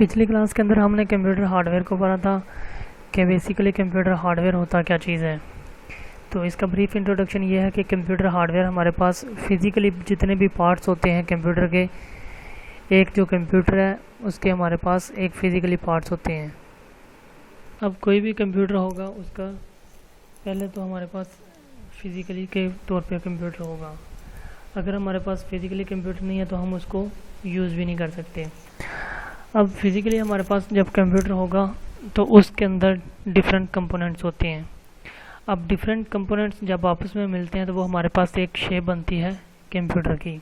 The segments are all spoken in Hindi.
पिछली क्लास के अंदर हमने कंप्यूटर हार्डवेयर को पढ़ा था कि बेसिकली कंप्यूटर हार्डवेयर होता क्या चीज़ है। तो इसका ब्रीफ इंट्रोडक्शन ये है कि कंप्यूटर हार्डवेयर हमारे पास फिज़िकली जितने भी पार्ट्स होते हैं कंप्यूटर के, एक जो कंप्यूटर है उसके हमारे पास एक फ़िज़िकली पार्ट्स होते हैं। अब कोई भी कंप्यूटर होगा उसका पहले तो हमारे पास फिज़िकली के तौर पे कंप्यूटर होगा। अगर हमारे पास फिज़िकली कंप्यूटर नहीं है तो हम उसको यूज़ भी नहीं कर सकते। अब फिज़िकली हमारे पास जब कंप्यूटर होगा तो उसके अंदर डिफरेंट कंपोनेंट्स होते हैं। अब डिफरेंट कंपोनेंट्स जब आपस में मिलते हैं तो वो हमारे पास एक शेप बनती है कंप्यूटर की।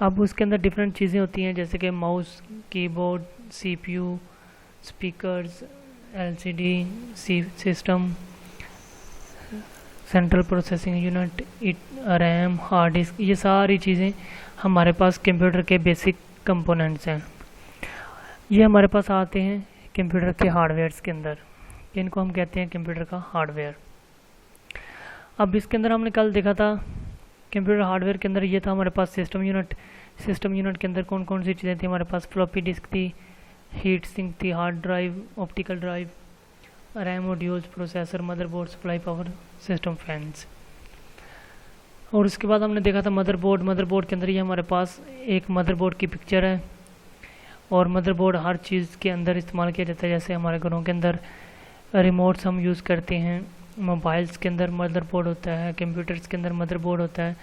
अब उसके अंदर डिफरेंट चीज़ें होती हैं जैसे कि mouse, keyboard, CPU, speakers, LCD, system, central processing unit, RAM, hard disk, ये सारी चीज़ें हमारे पास कंप्यूटर के बेसिक कंपोनेंट्स हैं। ये हमारे पास आते हैं कंप्यूटर के हार्डवेयर्स के अंदर, इनको हम कहते हैं कंप्यूटर का हार्डवेयर। अब इसके अंदर हमने कल देखा था कंप्यूटर हार्डवेयर के अंदर ये था हमारे पास सिस्टम यूनिट। सिस्टम यूनिट के अंदर कौन कौन सी चीज़ें थी हमारे पास? फ्लॉपी डिस्क थी, हीट सिंक थी, hard drive, optical drive, RAM modules, processor, motherboard, supply power, system fans. और उसके बाद हमने देखा था मदरबोर्ड। मदरबोर्ड के अंदर ये हमारे पास एक मदरबोर्ड की पिक्चर है और मदरबोर्ड हर चीज़ के अंदर इस्तेमाल किया जाता है। जैसे हमारे घरों के अंदर रिमोट्स हम यूज़ करते हैं, मोबाइल्स के अंदर मदरबोर्ड होता है, कंप्यूटर्स के अंदर मदरबोर्ड होता है।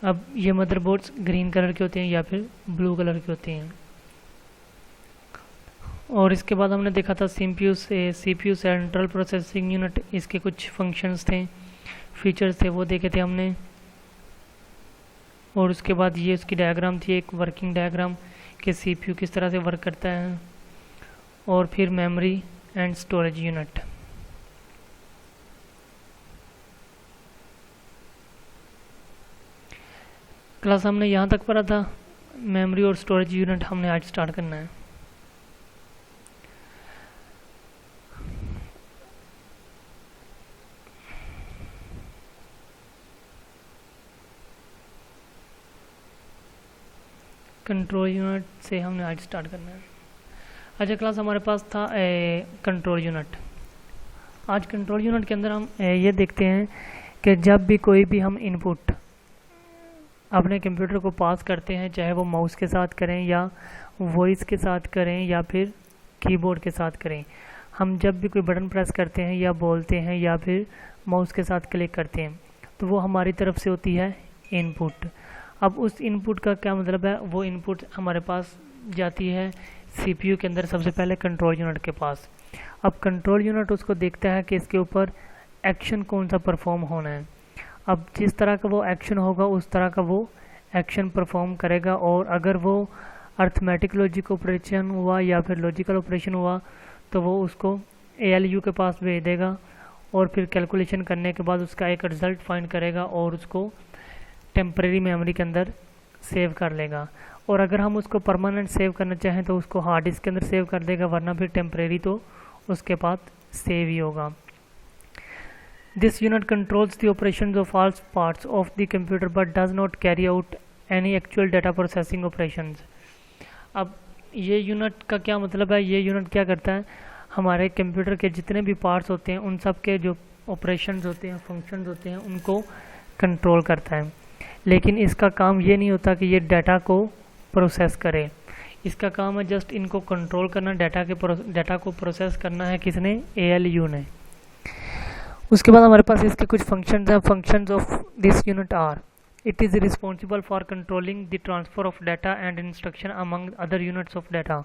अब ये मदरबोर्ड्स ग्रीन कलर के होते हैं या फिर ब्लू कलर के होते हैं। और इसके बाद हमने देखा था सीपीयू सेंट्रल प्रोसेसिंग यूनिट। इसके कुछ फंक्शंस थे, फीचर्स थे, वो देखे थे हमने। और उसके बाद ये उसकी डायग्राम थी, एक वर्किंग डायग्राम कि सीपीयू किस तरह से वर्क करता है। और फिर memory and storage unit. Class हमने यहाँ तक पढ़ा था। मेमोरी और स्टोरेज यूनिट हमने आज स्टार्ट करना है। कंट्रोल यूनिट से हमने आज स्टार्ट करना है। अच्छा क्लास हमारे पास था कंट्रोल यूनिट। आज कंट्रोल यूनिट के अंदर हम ये देखते हैं कि जब भी कोई भी हम इनपुट अपने कंप्यूटर को पास करते हैं, चाहे वो माउस के साथ करें या वॉइस के साथ करें या फिर कीबोर्ड के साथ करें, हम जब भी कोई बटन प्रेस करते हैं या बोलते हैं या फिर माउस के साथ क्लिक करते हैं तो वो हमारी तरफ से होती है इनपुट। अब उस इनपुट का क्या मतलब है? वो इनपुट हमारे पास जाती है सीपीयू के अंदर सबसे पहले कंट्रोल यूनिट के पास। अब कंट्रोल यूनिट उसको देखता है कि इसके ऊपर एक्शन कौन सा परफॉर्म होना है। अब जिस तरह का वो एक्शन होगा उस तरह का वो एक्शन परफॉर्म करेगा। और अगर वो अर्थमेटिक लॉजिक ऑपरेशन हुआ या फिर लॉजिकल ऑपरेशन हुआ तो वो उसको एएलयू के पास भेज देगा और फिर कैलकुलेशन करने के बाद उसका एक रिज़ल्ट फाइंड करेगा और उसको टेम्परेरी मेमोरी के अंदर सेव कर लेगा। और अगर हम उसको परमानेंट सेव करना चाहें तो उसको हार्ड डिस्क के अंदर सेव कर देगा, वरना फिर टेम्परेरी तो उसके पास सेव ही होगा। This unit controls the operations of all parts of the computer but does not carry out any actual data processing operations. अब ये यूनिट का क्या मतलब है? ये यूनिट क्या करता है? हमारे कंप्यूटर के जितने भी पार्ट्स होते हैं उन सब के जो ऑपरेशंस होते हैं, फंक्शंस होते हैं, उनको कंट्रोल करता है। लेकिन इसका काम ये नहीं होता कि ये डाटा को प्रोसेस करे। इसका काम है जस्ट इनको कंट्रोल करना, डाटा को प्रोसेस करना है किसने? एएलयू ने। उसके बाद हमारे पास इसके कुछ फंक्शंस हैं। Functions of this unit are: it is responsible for controlling the transfer of data and instruction among other units of data.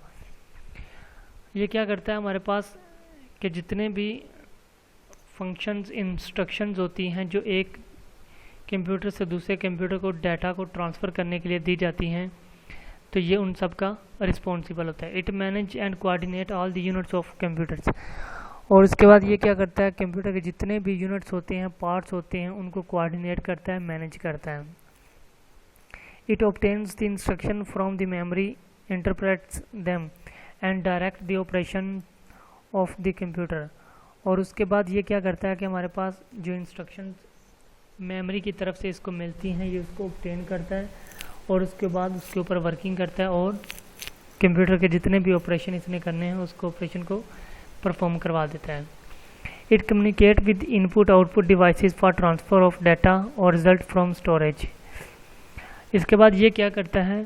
ये क्या करता है हमारे पास कि जितने भी फंक्शंस, इंस्ट्रक्शंस होती हैं जो एक कंप्यूटर से दूसरे कंप्यूटर को डाटा को ट्रांसफ़र करने के लिए दी जाती हैं, तो ये उन सब का रिस्पॉन्सिबल होता है। It manage and coordinate all the units of computers. और उसके बाद ये क्या करता है? कंप्यूटर के जितने भी यूनिट्स होते हैं, पार्ट्स होते हैं, उनको कोऑर्डिनेट करता है, मैनेज करता है। It obtains the instruction from the memory, interprets them and direct the operation of the computer. और उसके बाद ये क्या करता है कि हमारे पास जो इंस्ट्रक्शंस मेमोरी की तरफ से इसको मिलती हैं ये उसको ऑब्टेन करता है और उसके बाद उसके ऊपर वर्किंग करता है और कंप्यूटर के जितने भी ऑपरेशन इसने करने हैं उसको ऑपरेशन को परफॉर्म करवा देता है। It communicate with input output devices for transfer of data और रिजल्ट फ्रॉम स्टोरेज। इसके बाद ये क्या करता है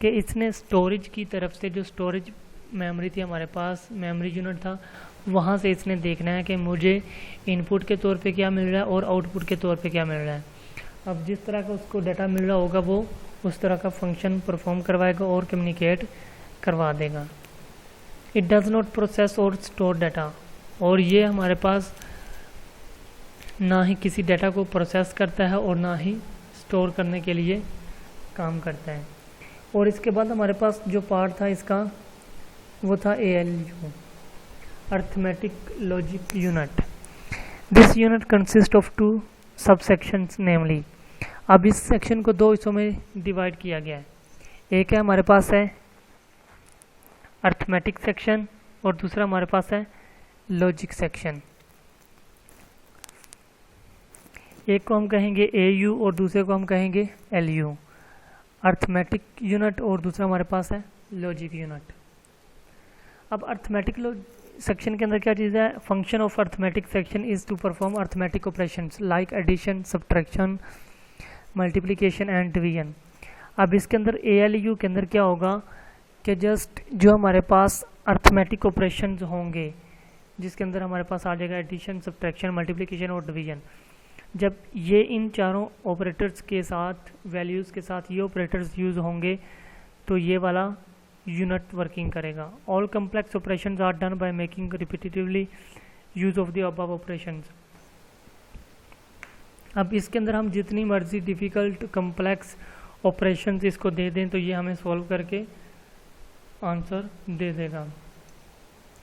कि इसने स्टोरेज की तरफ से, जो स्टोरेज मेमोरी थी हमारे पास, मेमोरी यूनिट था, वहाँ से इसने देखना है कि मुझे इनपुट के तौर पे क्या मिल रहा है और आउटपुट के तौर पे क्या मिल रहा है। अब जिस तरह का उसको डाटा मिल रहा होगा वो उस तरह का फंक्शन परफॉर्म करवाएगा और कम्युनिकेट करवा देगा। इट डज नॉट प्रोसेस और स्टोर डाटा, और ये हमारे पास ना ही किसी डाटा को प्रोसेस करता है और ना ही स्टोर करने के लिए काम करता है। और इसके बाद हमारे पास जो पार्ट था इसका वो था ALU, arithmetic logic unit. This unit consist of 2 subsections namely. अब इस सेक्शन को 2 हिस्सों में डिवाइड किया गया है। एक है हमारे पास है अर्थमेटिक सेक्शन और दूसरा हमारे पास है लॉजिक सेक्शन। एक को हम कहेंगे AU और दूसरे को हम कहेंगे LU, अर्थमेटिक यूनिट, और दूसरा हमारे पास है लॉजिक यूनिट। अब अर्थमेटिक सेक्शन के अंदर क्या चीज़ है? Function of arithmetic section is to perform arithmetic operations like addition, subtraction, multiplication and division. अब इसके अंदर ALU के अंदर क्या होगा कि जस्ट जो हमारे पास अर्थमेटिक ऑपरेशंस होंगे, जिसके अंदर हमारे पास आ जाएगा एडिशन, सब्ट्रैक्शन, मल्टीप्लिकेशन और डिवीजन, जब ये इन चारों ऑपरेटर्स के साथ, वैल्यूज़ के साथ ये ऑपरेटर्स यूज़ होंगे तो ये वाला यूनिट वर्किंग करेगा। All complex operations are done by making repetitively use of the above operations. अब इसके अंदर हम जितनी मर्जी डिफ़िकल्ट कम्प्लेक्स ऑपरेशंस इसको दे दें तो ये हमें सॉल्व करके आंसर दे देगा।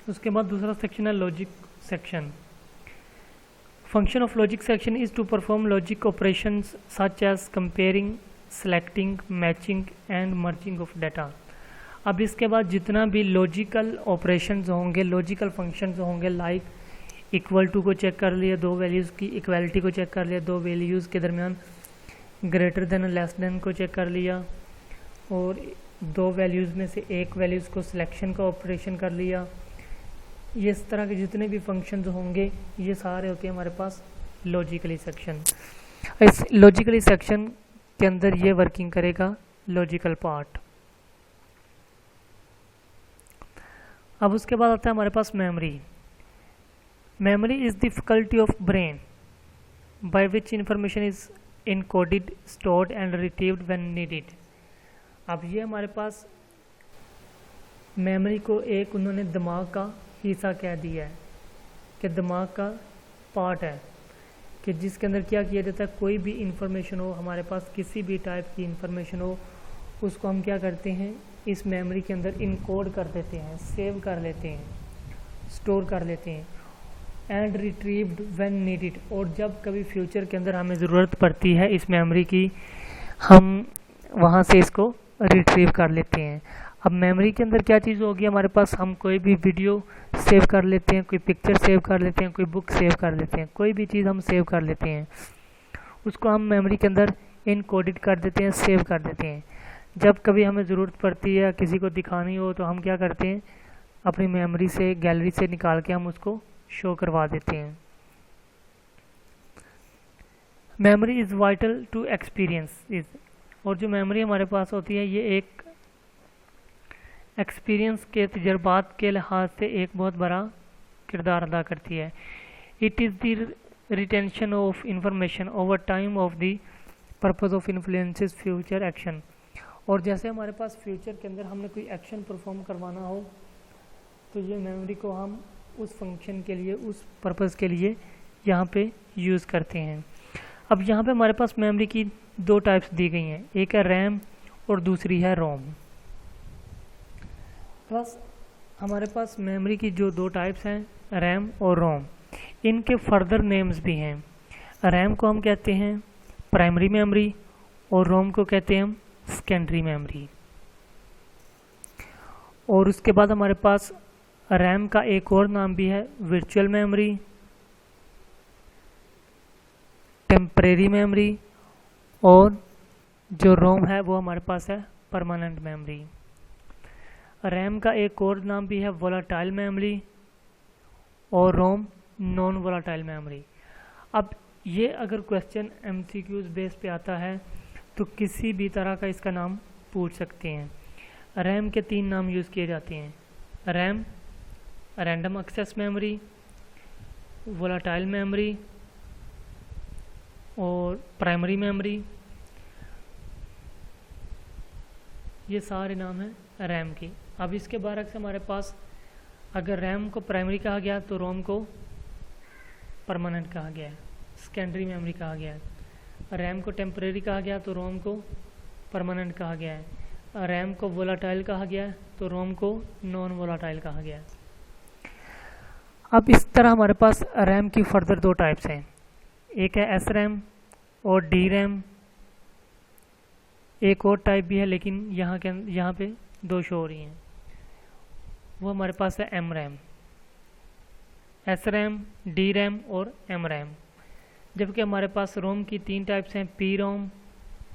उसके बाद दूसरा सेक्शन है logic section. Function of logic section is to perform logic operations such as comparing, selecting, matching and merging of data. अब इसके बाद जितना भी लॉजिकल ऑपरेशंस होंगे, लॉजिकल फंक्शंस होंगे, लाइक इक्वल टू को चेक कर लिया, 2 वैल्यूज़ की इक्वलिटी को चेक कर लिया, 2 वैल्यूज़ के दरमियान ग्रेटर देन लेस देन को चेक कर लिया, और 2 वैल्यूज़ में से एक वैल्यूज़ को सिलेक्शन का ऑपरेशन कर लिया। ये इस तरह के जितने भी फंक्शंस होंगे ये सारे होते हैं हमारे पास लॉजिकली सेक्शन। इस लॉजिकली सेक्शन के अंदर ये वर्किंग करेगा लॉजिकल पार्ट। अब उसके बाद आता है हमारे पास memory. Memory is the faculty of brain by which information is encoded, stored and retrieved when needed. अब ये हमारे पास मेमोरी को एक उन्होंने दिमाग का हिस्सा कह दिया है कि दिमाग का पार्ट है कि जिसके अंदर क्या किया जाता है, कोई भी इंफॉर्मेशन हो हमारे पास, किसी भी टाइप की इंफॉर्मेशन हो, उसको हम क्या करते हैं इस मेमोरी के अंदर इनकोड कर देते हैं, सेव कर लेते हैं, स्टोर कर लेते हैं, एंड रिट्रीव्ड व्हेन नीडेड। और जब कभी फ्यूचर के अंदर हमें ज़रूरत पड़ती है इस मेमोरी की, हम वहाँ से इसको रिट्रीव कर लेते हैं। अब मेमोरी के अंदर क्या चीज़ होगी हमारे पास, हम कोई भी वीडियो सेव कर लेते हैं, कोई पिक्चर सेव कर लेते हैं, कोई बुक सेव कर लेते हैं, कोई भी चीज़ हम सेव कर लेते हैं, उसको हम मेमोरी के अंदर इनकोडेड कर देते हैं, सेव कर देते हैं। जब कभी हमें ज़रूरत पड़ती है, किसी को दिखानी हो, तो हम क्या करते हैं, अपनी मेमोरी से, गैलरी से निकाल के हम उसको शो करवा देते हैं। Memory is vital to experience is, और जो मेमोरी हमारे पास होती है ये एक एक्सपीरियंस के तजर्बात के लिहाज से एक बहुत बड़ा किरदार अदा करती है। It is the retention of information over time of the purpose of influences future action. और जैसे हमारे पास फ्यूचर के अंदर हमने कोई एक्शन परफॉर्म करवाना हो तो ये मेमोरी को हम उस फंक्शन के लिए, उस पर्पज़ के लिए यहाँ पे यूज़ करते हैं। अब यहाँ पे हमारे पास मेमोरी की 2 टाइप्स दी गई हैं, एक है रैम और दूसरी है रोम। प्लस हमारे पास मेमोरी की जो 2 टाइप्स हैं, रैम और रोम, इनके फर्दर नेम्स भी हैं। रैम को हम कहते हैं प्राइमरी मेमोरी और रोम को कहते हैं हम सेकेंडरी मेमोरी। और उसके बाद हमारे पास रैम का एक और नाम भी है वर्चुअल मेमोरी, टेम्परेरी मेमोरी, और जो रोम है वो हमारे पास है परमानेंट मेमोरी। रैम का एक और नाम भी है वोलाटाइल मेमोरी और रोम नॉन वोलाटाइल मेमोरी। अब ये अगर क्वेश्चन एमसीक्यूज बेस पे आता है तो किसी भी तरह का इसका नाम पूछ सकते हैं। रैम के 3 नाम यूज़ किए जाते हैं, RAM, random access memory, volatile memory और प्राइमरी मेमोरी। ये सारे नाम हैं रैम की। अब इसके बारक से हमारे पास अगर रैम को प्राइमरी कहा गया तो रोम को परमानेंट कहा गया है, सेकेंडरी मेमोरी कहा गया है। रैम को टेम्परेरी कहा गया तो रोम को परमानेंट कहा गया है। रैम को वोलाटाइल कहा गया है तो रोम को नॉन वोलाटाइल कहा गया है। अब इस तरह हमारे पास रैम की फर्दर 2 टाइप्स हैं, एक है एस रैम और डी रैम। एक और टाइप भी है लेकिन यहाँ पे 2 शो हो रही हैं, वो हमारे पास है M RAM, S RAM, D RAM और एम रैम। जबकि हमारे पास रोम की 3 टाइप्स हैं, P ROM,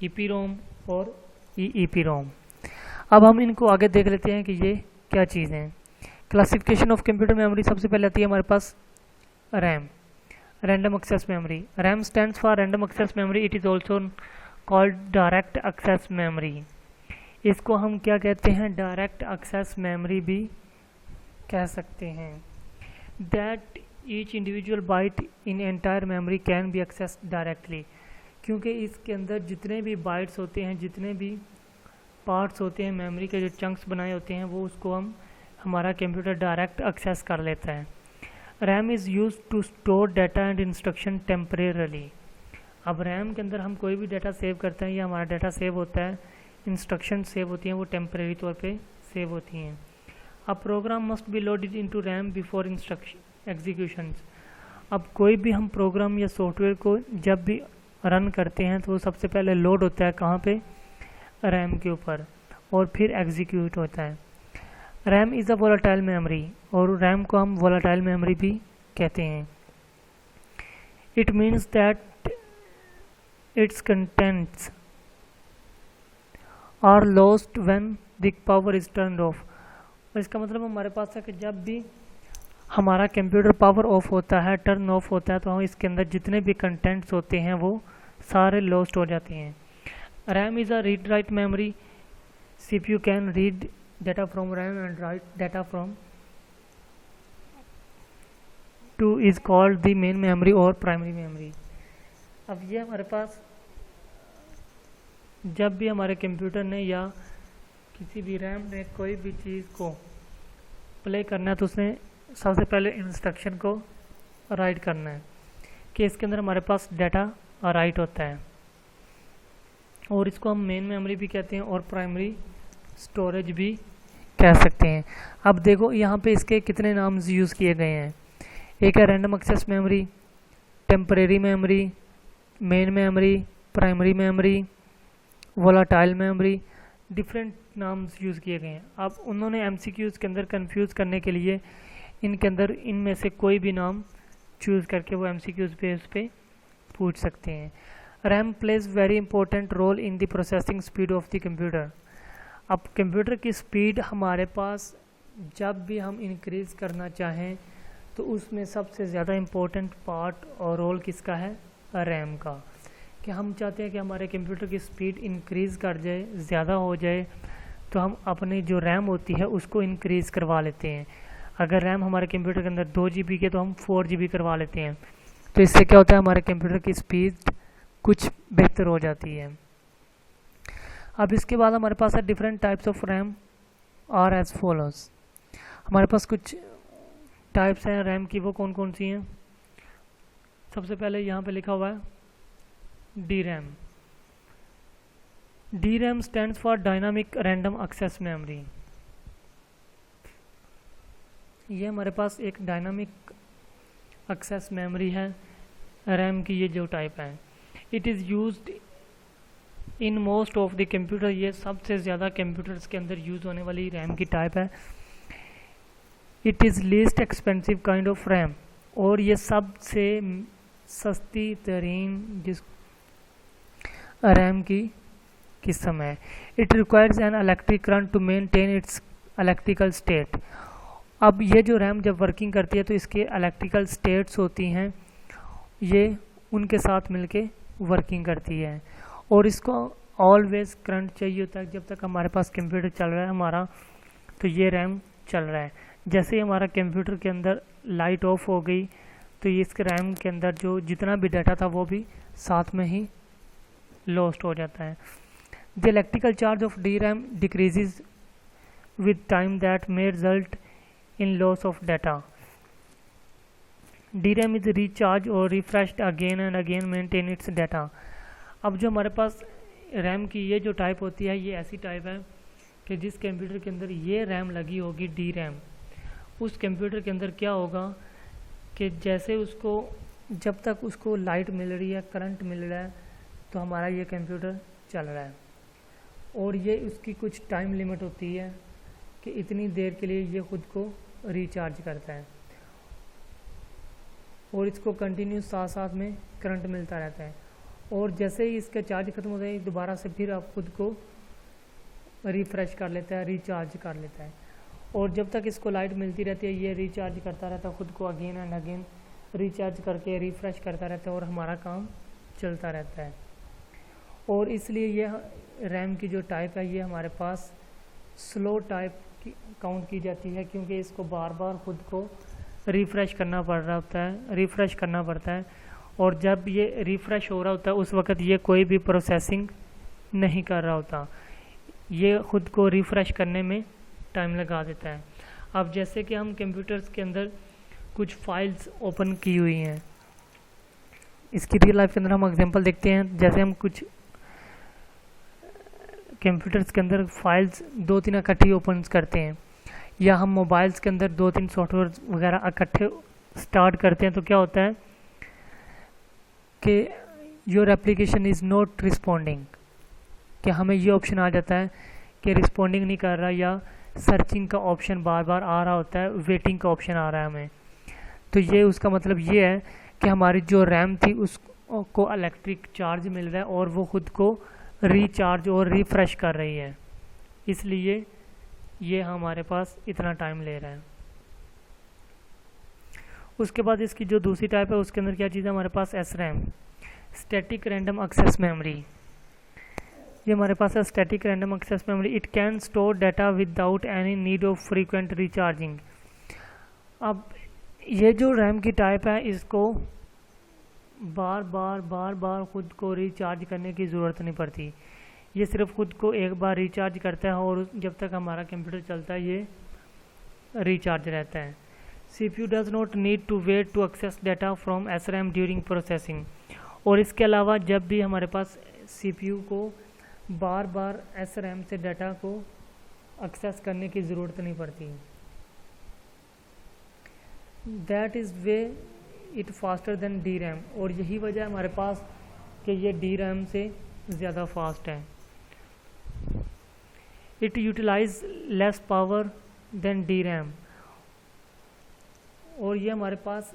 E P ROM और ई पी रोम। अब हम इनको आगे देख लेते हैं कि ये क्या चीज़ हैं। क्लासिफिकेशन ऑफ कंप्यूटर मेमोरी सबसे पहले आती है हमारे पास RAM, random access memory. RAM stands for random access memory, it is also called direct access memory. इसको हम क्या कहते हैं, डायरेक्ट एक्सेस मेमोरी भी कह सकते हैं। That each individual byte in entire memory can be access directly, क्योंकि इसके अंदर जितने भी बाइट्स होते हैं, जितने भी पार्ट्स होते हैं मेमोरी के, जो चंक्स बनाए होते हैं, वो उसको हमारा कंप्यूटर डायरेक्ट एक्सेस कर लेता है। RAM is use to store data and instruction temporarily. अब रैम के अंदर हम कोई भी डाटा सेव करते हैं या हमारा डाटा सेव होता है, इंस्ट्रक्शन सेव होती हैं, वो टेम्परेरी तौर पे सेव होती हैं। अब program must be loaded into RAM before instruction executions. अब कोई भी हम प्रोग्राम या सॉफ्टवेयर को जब भी रन करते हैं तो वो सबसे पहले लोड होता है कहाँ पे, रैम के ऊपर, और फिर एग्जीक्यूट होता है। RAM is a volatile memory, और रैम को हम वोलाटाइल मेमोरी भी कहते हैं। It means that its contents are lost when the power is turned off। और इसका मतलब हमारे पास है कि जब भी हमारा कंप्यूटर पावर ऑफ होता है, टर्न ऑफ होता है, तो हम इसके अंदर जितने भी कंटेंट्स होते हैं वो सारे लॉस्ट हो जाते हैं। RAM is a read write memory. CPU can read data from RAM and right data from two is called the main memory और प्राइमरी मेमोरी। अब ये हमारे पास जब भी हमारे कंप्यूटर ने या किसी भी रैम ने कोई भी चीज़ को प्ले करना है तो उसने सबसे पहले इंस्ट्रक्शन को राइट करना है कि इसके अंदर हमारे पास डाटा राइट होता है, और इसको हम मेन मेमोरी भी कहते हैं और प्राइमरी स्टोरेज भी कह सकते हैं। अब देखो यहाँ पे इसके कितने नाम्स यूज़ किए गए हैं। एक है random access memory, temporary memory, main memory, primary memory, volatile memory, different नाम्स यूज़ किए गए हैं। अब उन्होंने एमसीक्यूज़ के अंदर कंफ्यूज करने के लिए इनके अंदर इनमें से कोई भी नाम चूज़ करके वो एमसीक्यूज़ बेस पे पूछ सकते हैं। RAM plays very important role in the processing speed of the computer. अब कंप्यूटर की स्पीड हमारे पास जब भी हम इंक्रीज़ करना चाहें तो उसमें सबसे ज़्यादा इम्पोर्टेंट पार्ट और रोल किसका है, रैम का। कि हम चाहते हैं कि हमारे कंप्यूटर की स्पीड इंक्रीज़ कर जाए, ज़्यादा हो जाए, तो हम अपनी जो रैम होती है उसको इंक्रीज़ करवा लेते हैं। अगर रैम हमारे कंप्यूटर के अंदर 2 GB के तो हम 4 GB करवा लेते हैं। तो इससे क्या होता है, हमारे कंप्यूटर की स्पीड कुछ बेहतर हो जाती है। अब इसके बाद हमारे पास है different types of RAM are as follows. हमारे पास कुछ टाइप्स हैं रैम की, वो कौन कौन सी हैं। सबसे पहले यहाँ पे लिखा हुआ है D RAM. D RAM stands for dynamic random access memory. ये हमारे पास एक डायनामिक एक्सेस मेमोरी है रैम की, ये जो टाइप है। It is used in most of the computer. ये सबसे ज़्यादा कंप्यूटर्स के अंदर यूज़ होने वाली रैम की टाइप है। It is least expensive kind of RAM, और ये सबसे सस्ती तरीन जिस रैम की किस्म है। It requires an electric current to maintain its electrical state. अब ये जो रैम जब वर्किंग करती है तो इसके इलेक्ट्रिकल स्टेट्स होती हैं, ये उनके साथ मिलके वर्किंग करती है। और इसको ऑलवेज करंट चाहिए होता है जब तक हमारे पास कंप्यूटर चल रहा है हमारा, तो ये रैम चल रहा है। जैसे ही हमारा कंप्यूटर के अंदर लाइट ऑफ हो गई तो ये इसके रैम के अंदर जो जितना भी डाटा था वो भी साथ में ही लॉस्ट हो जाता है। The electrical charge of D RAM decreases with time that may result in loss of data. D RAM is recharge और refreshed again and again maintain its data. अब जो हमारे पास रैम की ये जो टाइप होती है, ये ऐसी टाइप है कि जिस कंप्यूटर के अंदर ये रैम लगी होगी डी रैम, उस कंप्यूटर के अंदर क्या होगा कि जैसे उसको जब तक उसको लाइट मिल रही है, करंट मिल रहा है, तो हमारा ये कंप्यूटर चल रहा है। और ये उसकी कुछ टाइम लिमिट होती है कि इतनी देर के लिए ये खुद को रिचार्ज करता है और इसको कंटिन्यू साथ साथ में करंट मिलता रहता है। और जैसे ही इसका चार्ज खत्म होता है दोबारा से फिर आप खुद को रिफ्रेश कर लेता है, रिचार्ज कर लेता है। और जब तक इसको लाइट मिलती रहती है ये रिचार्ज करता रहता है खुद को, अगेन एंड अगेन रिचार्ज करके रिफ्रेश करता रहता है और हमारा काम चलता रहता है। और इसलिए यह रैम की जो टाइप है ये हमारे पास स्लो टाइप की काउंट की जाती है, क्योंकि इसको बार बार खुद को रिफ़्रेश करना पड़ रहा होता है, रिफ़्रेश करना पड़ता है। और जब ये रिफ़्रेश हो रहा होता है उस वक़्त ये कोई भी प्रोसेसिंग नहीं कर रहा होता, ये खुद को रिफ़्रेश करने में टाइम लगा देता है। अब जैसे कि हम कंप्यूटर्स के अंदर कुछ फाइल्स ओपन की हुई हैं, इसकी रियल लाइफ के अंदर हम एग्जांपल देखते हैं। जैसे हम कुछ कंप्यूटर्स के अंदर फाइल्स 2-3 इकट्ठी ओपन करते हैं, या हम मोबाइल्स के अंदर 2-3 सॉफ्टवेयर वगैरह इकट्ठे स्टार्ट करते हैं, तो क्या होता है कि your application is not responding, कि हमें ये ऑप्शन आ जाता है कि रिस्पॉन्डिंग नहीं कर रहा, या सर्चिंग का ऑप्शन बार बार आ रहा होता है, वेटिंग का ऑप्शन आ रहा है हमें। तो ये उसका मतलब ये है कि हमारी जो रैम थी उसको इलेक्ट्रिक चार्ज मिल रहा है और वो खुद को रिचार्ज और रिफ्रेश कर रही है, इसलिए ये हमारे पास इतना टाइम ले रहा है। उसके बाद इसकी जो दूसरी टाइप है उसके अंदर क्या चीज़ है हमारे पास, S RAM, static random access memory. ये हमारे पास है static random access memory. It can store data without any need of frequent recharging. अब ये जो रैम की टाइप है इसको बार बार खुद को रिचार्ज करने की ज़रूरत नहीं पड़ती, ये सिर्फ खुद को एक बार रिचार्ज करता है और जब तक हमारा कंप्यूटर चलता है ये रिचार्ज रहता है। CPU does not need to wait to access data from SRAM during processing. और इसके अलावा जब भी हमारे पास CPU को बार बार SRAM से डाटा को एक्सेस करने की ज़रूरत नहीं पड़ती। That is way it faster than DRAM। और यही वजह है हमारे पास कि ये DRAM से ज़्यादा फास्ट है। It utilize less power than DRAM। और ये हमारे पास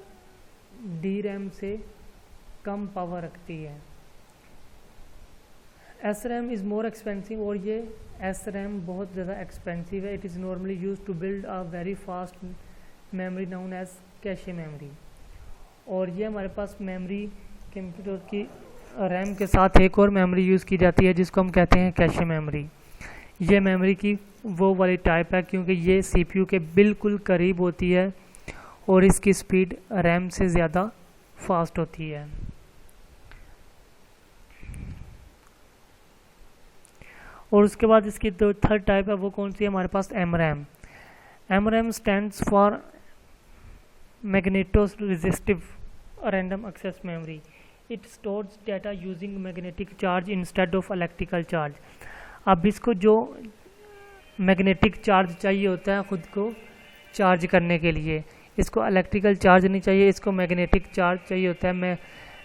DRAM से कम पावर रखती है। SRAM is more expensive. और ये SRAM बहुत ज़्यादा एक्सपेंसिव है। It is normally use to build a very fast memory known as cache memory. और ये हमारे पास मेमोरी कंप्यूटर की रैम के साथ एक और मेमोरी यूज़ की जाती है जिसको हम कहते हैं कैशे मेमोरी। ये मेमोरी की वो वाली टाइप है क्योंकि ये CPU के बिल्कुल करीब होती है और इसकी स्पीड रैम से ज़्यादा फास्ट होती है। और उसके बाद इसकी जो थर्ड टाइप है वो कौन सी है हमारे पास, MRAM। MRAM stands for magneto resistive random access memory. It stores data using magnetic charge instead of electrical charge. अब इसको जो मैग्नेटिक चार्ज चाहिए होता है खुद को चार्ज करने के लिए, इसको इलेक्ट्रिकल चार्ज नहीं चाहिए, इसको मैग्नेटिक चार्ज चाहिए होता है। मैं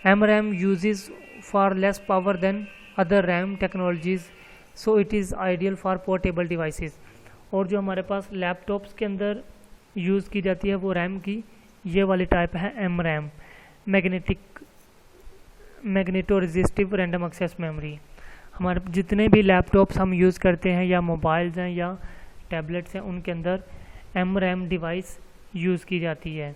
MRAM uses for less power than other RAM technologies, so it is ideal for portable devices. और जो हमारे पास लैपटॉप्स के अंदर यूज़ की जाती है वो रैम की ये वाली टाइप है MRAM, magneto resistive random access memory. हमारे जितने भी लैपटॉप्स हम यूज़ करते हैं या मोबाइल्स हैं या टैबलेट्स हैं उनके अंदर MRAM डिवाइस यूज़ की जाती है,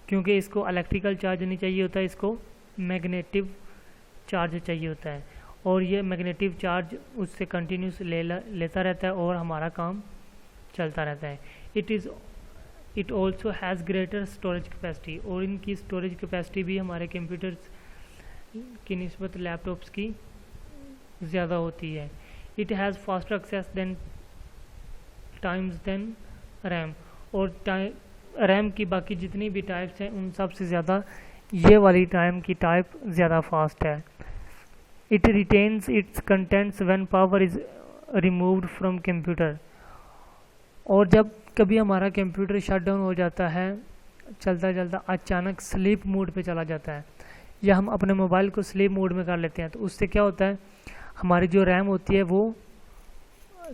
क्योंकि इसको इलेक्ट्रिकल चार्ज नहीं चाहिए होता है, इसको मैग्नेटिव चार्ज चाहिए होता है, और ये मैग्नेटिव चार्ज उससे कंटिन्यूस लेता रहता है और हमारा काम चलता रहता है। It also has greater storage capacity, और इनकी स्टोरेज कैपेसिटी भी हमारे कंप्यूटर्स की निस्बत लैपटॉप्स की ज़्यादा होती है। It has faster access than RAM, और रैम की बाकी जितनी भी टाइप्स हैं उन सब से ज़्यादा ये वाली रैम की टाइप ज़्यादा फास्ट है। It retains it's contents when power is removed from computer, और जब कभी हमारा कंप्यूटर शट डाउन हो जाता है, चलता चलता अचानक स्लीप मोड पे चला जाता है, या हम अपने मोबाइल को स्लीप मोड में कर लेते हैं, तो उससे क्या होता है, हमारी जो रैम होती है वो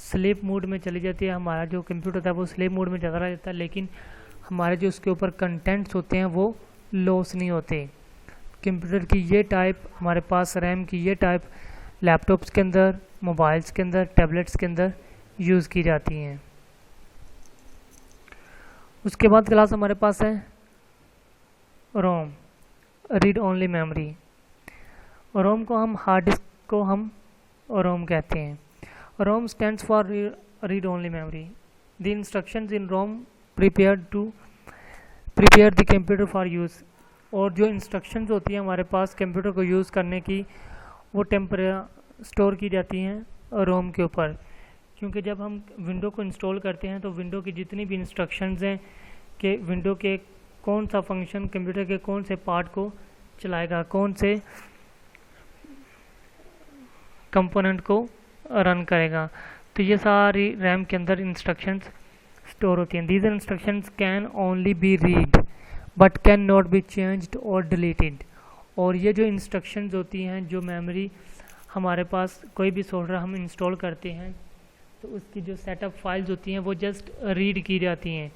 स्लीप मोड में चली जाती है, हमारा जो कंप्यूटर होता है वो स्लीप मोड में चला जाता है, लेकिन हमारे जो उसके ऊपर कंटेंट्स होते हैं वो लॉस नहीं होते। कंप्यूटर की ये टाइप, हमारे पास रैम की ये टाइप लैपटॉप्स के अंदर, मोबाइल्स के अंदर, टैबलेट्स के अंदर यूज़ की जाती हैं। उसके बाद क्लास हमारे पास है ROM, read only memory. ROM को हम हार्ड डिस्क को हम रोम कहते हैं। ROM stands for read only memory. The instructions in ROM prepare the computer for use, और जो इंस्ट्रक्शंस होती हैं हमारे पास कंप्यूटर को यूज़ करने की, वो टेम्परेरी स्टोर की जाती हैं रोम के ऊपर, क्योंकि जब हम विंडो को इंस्टॉल करते हैं तो विंडो की जितनी भी इंस्ट्रक्शंस हैं कि विंडो के कौन सा फंक्शन कंप्यूटर के कौन से पार्ट को चलाएगा, कौन से कंपोनेंट को रन करेगा, तो ये सारी रैम के अंदर इंस्ट्रक्शंस स्टोर होती हैं। These instructions can only be read but can not be changed और डिलीटेड, और ये जो इंस्ट्रक्शंस होती हैं, जो मेमोरी हमारे पास कोई भी सॉफ्टवेयर हम इंस्टॉल करते हैं तो उसकी जो सेटअप फाइल्स होती हैं वो जस्ट रीड की जाती हैं,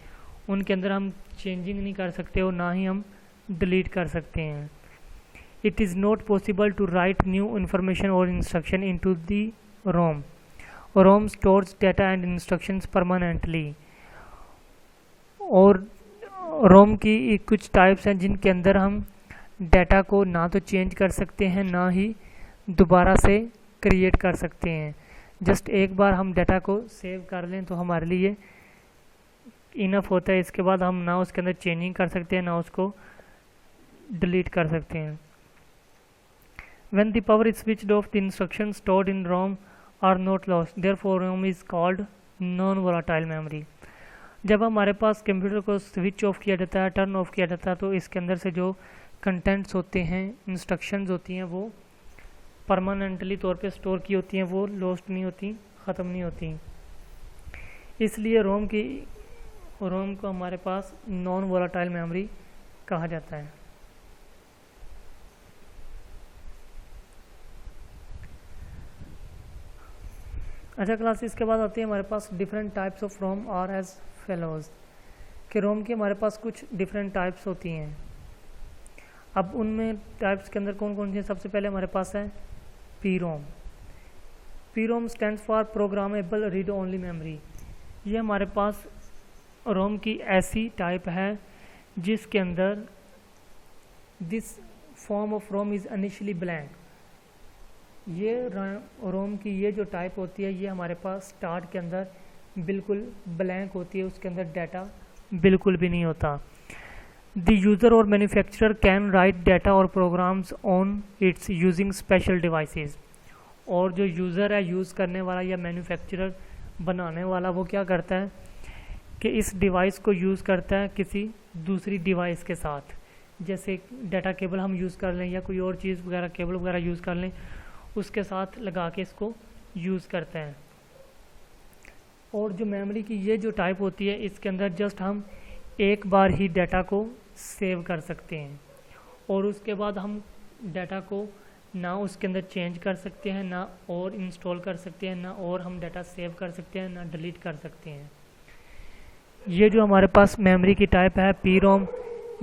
उनके अंदर हम चेंजिंग नहीं कर सकते और ना ही हम डिलीट कर सकते हैं। It is not possible to write new information और instruction into the ROM. ROM stores data and instructions permanently, और रोम की कुछ टाइप्स हैं जिनके अंदर हम डाटा को ना तो चेंज कर सकते हैं ना ही दोबारा से क्रिएट कर सकते हैं। जस्ट एक बार हम डाटा को सेव कर लें तो हमारे लिए इनफ होता है, इसके बाद हम ना उसके अंदर चेंजिंग कर सकते हैं ना उसको डिलीट कर सकते हैं। When the power is switched off, the instructions stored in ROM are not lost. Therefore, ROM is called non-volatile memory. जब हमारे पास कंप्यूटर को स्विच ऑफ किया जाता है, टर्न ऑफ किया जाता है, तो इसके अंदर से जो कंटेंट्स होते हैं, इंस्ट्रक्शंस होती हैं, वो परमानेंटली तौर पे स्टोर की होती हैं, वो लॉस्ट नहीं होती, ख़त्म नहीं होती। इसलिए रोम को हमारे पास नॉन वोलाटाइल मेमोरी कहा जाता है। अच्छा क्लास, इसके बाद आती है हमारे पास different types of ROM are as follows, कि रोम की हमारे पास कुछ डिफरेंट टाइप्स होती हैं। अब उनमें टाइप्स के अंदर कौन कौन सी हैं? सबसे पहले हमारे पास है P ROM. P ROM stands for programmable read only memory. ये हमारे पास रोम की ऐसी टाइप है जिसके अंदर this form of ROM is initially blank. ये रोम की ये जो टाइप होती है ये हमारे पास स्टार्ट के अंदर बिल्कुल ब्लैंक होती है, उसके अंदर डाटा बिल्कुल भी नहीं होता। द यूज़र और मैन्युफैक्चरर कैन राइट डाटा और programs on its using special devices. और जो यूज़र है, यूज़ करने वाला या मैन्युफैक्चरर बनाने वाला, वो क्या करता है कि इस डिवाइस को यूज़ करता है किसी दूसरी डिवाइस के साथ, जैसे डाटा केबल हम यूज़ कर लें या कोई और चीज़ वगैरह केबल वगैरह यूज़ कर लें, उसके साथ लगा के इसको यूज़ करते हैं। और जो मेमोरी की ये जो टाइप होती है, इसके अंदर जस्ट हम एक बार ही डाटा को सेव कर सकते हैं और उसके बाद हम डाटा को ना उसके अंदर चेंज कर सकते हैं, ना और इंस्टॉल कर सकते हैं, ना और हम डाटा सेव कर सकते हैं, ना डिलीट कर सकते हैं। ये जो हमारे पास मेमोरी की टाइप है पी रोम,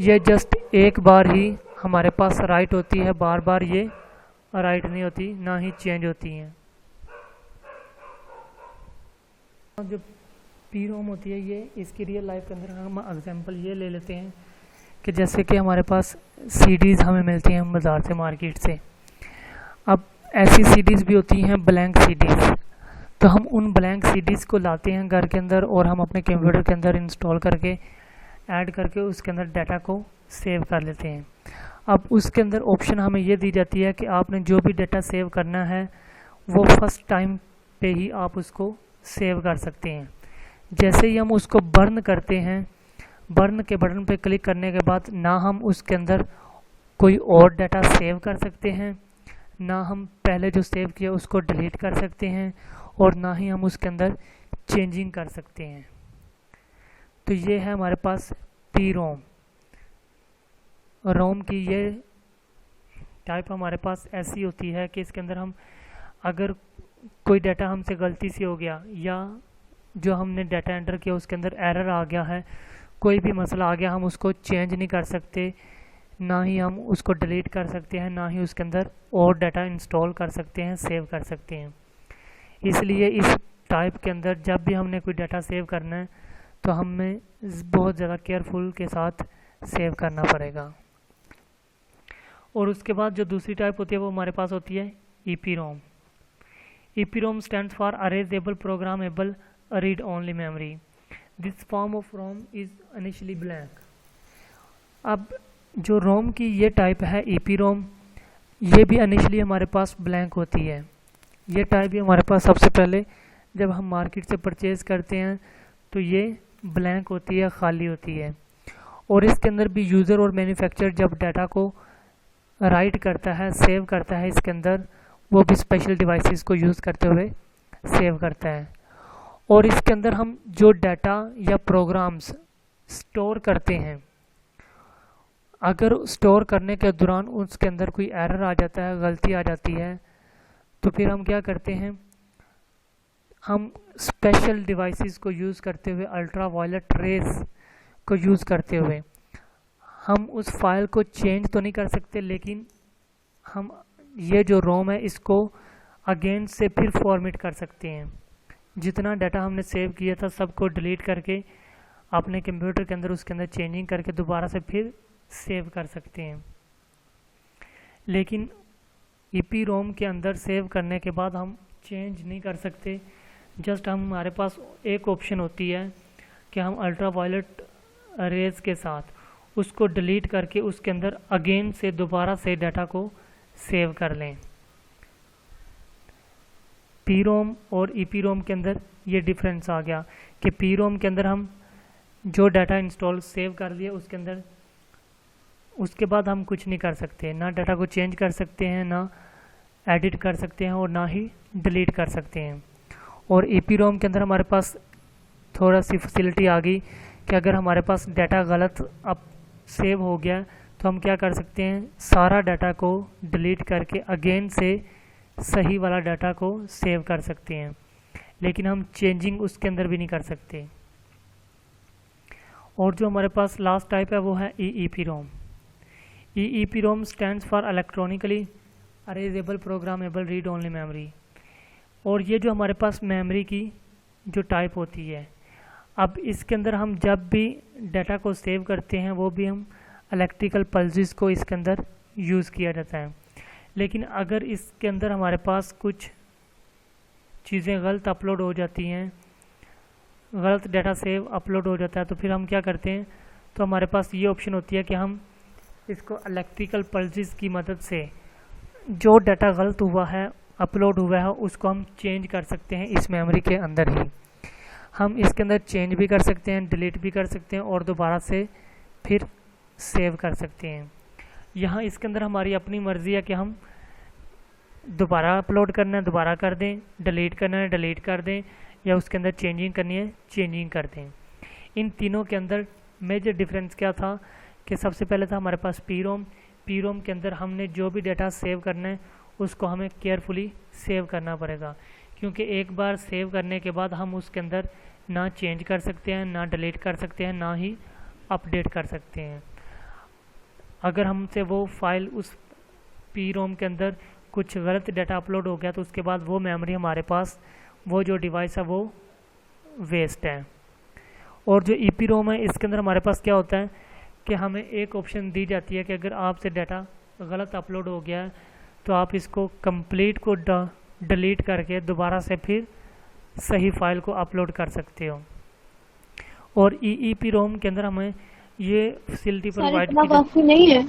ये जस्ट एक बार ही हमारे पास राइट होती है, बार बार ये राइट नहीं होती, ना ही चेंज होती हैं। जो पी रोम होती है ये, इसकी रियल लाइफ के अंदर हम एग्जांपल ये ले लेते हैं कि जैसे कि हमारे पास सीडीज़ हमें मिलती हैं बाज़ार से, मार्केट से। अब ऐसी सीडीज़ भी होती हैं ब्लैंक सीडीज़, तो हम उन ब्लैंक सीडीज़ को लाते हैं घर के अंदर और हम अपने कंप्यूटर के अंदर इंस्टॉल करके ऐड करके उसके अंदर डाटा को सेव कर लेते हैं। अब उसके अंदर ऑप्शन हमें ये दी जाती है कि आपने जो भी डाटा सेव करना है वो फर्स्ट टाइम पे ही आप उसको सेव कर सकते हैं। जैसे ही हम उसको बर्न करते हैं, बर्न के बटन पे क्लिक करने के बाद ना हम उसके अंदर कोई और डाटा सेव कर सकते हैं, ना हम पहले जो सेव किया उसको डिलीट कर सकते हैं, और ना ही हम उसके अंदर चेंजिंग कर सकते हैं। तो ये है हमारे पास पी रोम। रोम की ये टाइप हमारे पास ऐसी होती है कि इसके अंदर हम अगर कोई डाटा हमसे गलती से हो गया या जो हमने डाटा एंटर किया उसके अंदर एरर आ गया है, कोई भी मसला आ गया, हम उसको चेंज नहीं कर सकते, ना ही हम उसको डिलीट कर सकते हैं, ना ही उसके अंदर और डाटा इंस्टॉल कर सकते हैं, सेव कर सकते हैं। इसलिए इस टाइप के अंदर जब भी हमने कोई डाटा सेव करना है तो हमें बहुत ज़्यादा केयरफुल के साथ सेव करना पड़ेगा। और उसके बाद जो दूसरी टाइप होती है वो हमारे पास होती है EPROM। EPROM stands for erasable programmable read only memory. This form of ROM is initially blank. अब जो रोम की ये टाइप है EPROM, ये भी इनिशियली हमारे पास ब्लैंक होती है। ये टाइप भी हमारे पास सबसे पहले जब हम मार्केट से परचेज़ करते हैं तो ये ब्लैंक होती है, खाली होती है। और इसके अंदर भी यूज़र और मैन्युफैक्चरर जब डाटा को राइट करता है, सेव करता है, इसके अंदर वो भी स्पेशल डिवाइसेस को यूज़ करते हुए सेव करता है। और इसके अंदर हम जो डाटा या प्रोग्राम्स स्टोर करते हैं, अगर स्टोर करने के दौरान उसके अंदर कोई एरर आ जाता है, गलती आ जाती है, तो फिर हम क्या करते हैं, हम स्पेशल डिवाइसेस को यूज़ करते हुए, अल्ट्रा वायलेट रेज को यूज़ करते हुए हम उस फाइल को चेंज तो नहीं कर सकते, लेकिन हम ये जो रोम है इसको अगेन से फिर फॉर्मेट कर सकते हैं। जितना डाटा हमने सेव किया था सबको डिलीट करके अपने कंप्यूटर के अंदर उसके अंदर चेंजिंग करके दोबारा से फिर सेव कर सकते हैं। लेकिन EPROM के अंदर सेव करने के बाद हम चेंज नहीं कर सकते। जस्ट हमारे पास एक ऑप्शन होती है कि हम अल्ट्रा वायलेट रेज के साथ उसको डिलीट करके उसके अंदर अगेन से दोबारा से डाटा को सेव कर लें। PROM और EPROM के अंदर ये डिफरेंस आ गया कि PROM के अंदर हम जो डाटा इंस्टॉल सेव कर लिया उसके अंदर उसके बाद हम कुछ नहीं कर सकते, ना डाटा को चेंज कर सकते हैं, ना एडिट कर सकते हैं, और ना ही डिलीट कर सकते हैं। और EPROM के अंदर हमारे पास थोड़ा सी फैसिलिटी आ गई कि अगर हमारे पास डाटा गलत अब सेव हो गया तो हम क्या कर सकते हैं, सारा डाटा को डिलीट करके अगेन से सही वाला डाटा को सेव कर सकते हैं, लेकिन हम चेंजिंग उसके अंदर भी नहीं कर सकते। और जो हमारे पास लास्ट टाइप है वो है EEPROM। EEPROM stands for electronically erasable programmable read only memory. और ये जो हमारे पास मेमोरी की जो टाइप होती है, अब इसके अंदर हम जब भी डाटा को सेव करते हैं वो भी हम इलेक्ट्रिकल पल्सेस को इसके अंदर यूज़ किया जाता है। लेकिन अगर इसके अंदर हमारे पास कुछ चीज़ें गलत अपलोड हो जाती हैं, गलत डाटा सेव अपलोड हो जाता है, तो फिर हम क्या करते हैं, तो हमारे पास ये ऑप्शन होती है कि हम इसको इलेक्ट्रिकल पल्सेस की मदद से जो डाटा गलत हुआ है, अपलोड हुआ है, उसको हम चेंज कर सकते हैं इस मेमोरी के अंदर ही। हम इसके अंदर चेंज भी कर सकते हैं, डिलीट भी कर सकते हैं और दोबारा से फिर सेव कर सकते हैं। यहाँ इसके अंदर हमारी अपनी मर्ज़ी है कि हम दोबारा अपलोड करना है दोबारा कर दें, डिलीट करना है डिलीट कर दें, या उसके अंदर चेंजिंग करनी है चेंजिंग कर दें। इन तीनों के अंदर मेजर डिफरेंस क्या था कि सबसे पहले था हमारे पास PROM के अंदर हमने जो भी डाटा सेव करना है उसको हमें केयरफुली सेव करना पड़ेगा, क्योंकि एक बार सेव करने के बाद हम उसके अंदर ना चेंज कर सकते हैं, ना डिलीट कर सकते हैं, ना ही अपडेट कर सकते हैं। अगर हमसे वो फाइल उस PROM के अंदर कुछ गलत डाटा अपलोड हो गया तो उसके बाद वो मेमोरी हमारे पास, वो जो डिवाइस है वो वेस्ट है। और जो ईपी रोम है इसके अंदर हमारे पास क्या होता है कि हमें एक ऑप्शन दी जाती है कि अगर आपसे डाटा गलत अपलोड हो गया है तो आप इसको कंप्लीट को डिलीट करके दोबारा से फिर सही फाइल को अपलोड कर सकते हो। और ईईपी रोम के अंदर हमें ये फैसिलिटी सर प्रोवाइड इतना की काफी नहीं है।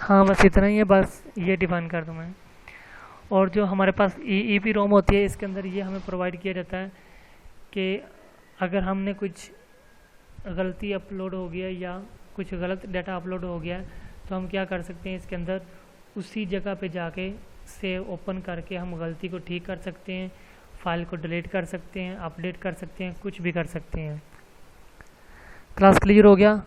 हाँ बस इतना ही है, बस ये डिफाइन कर दूँ मैं। और जो हमारे पास ईईपी रोम होती है इसके अंदर ये हमें प्रोवाइड किया जाता है कि अगर हमने कुछ गलती अपलोड हो गया या कुछ गलत डाटा अपलोड हो गया तो हम क्या कर सकते हैं, इसके अंदर उसी जगह पे जाके सेव ओपन करके हम गलती को ठीक कर सकते हैं, फाइल को डिलीट कर सकते हैं, अपडेट कर सकते हैं, कुछ भी कर सकते हैं। क्लास क्लियर हो गया?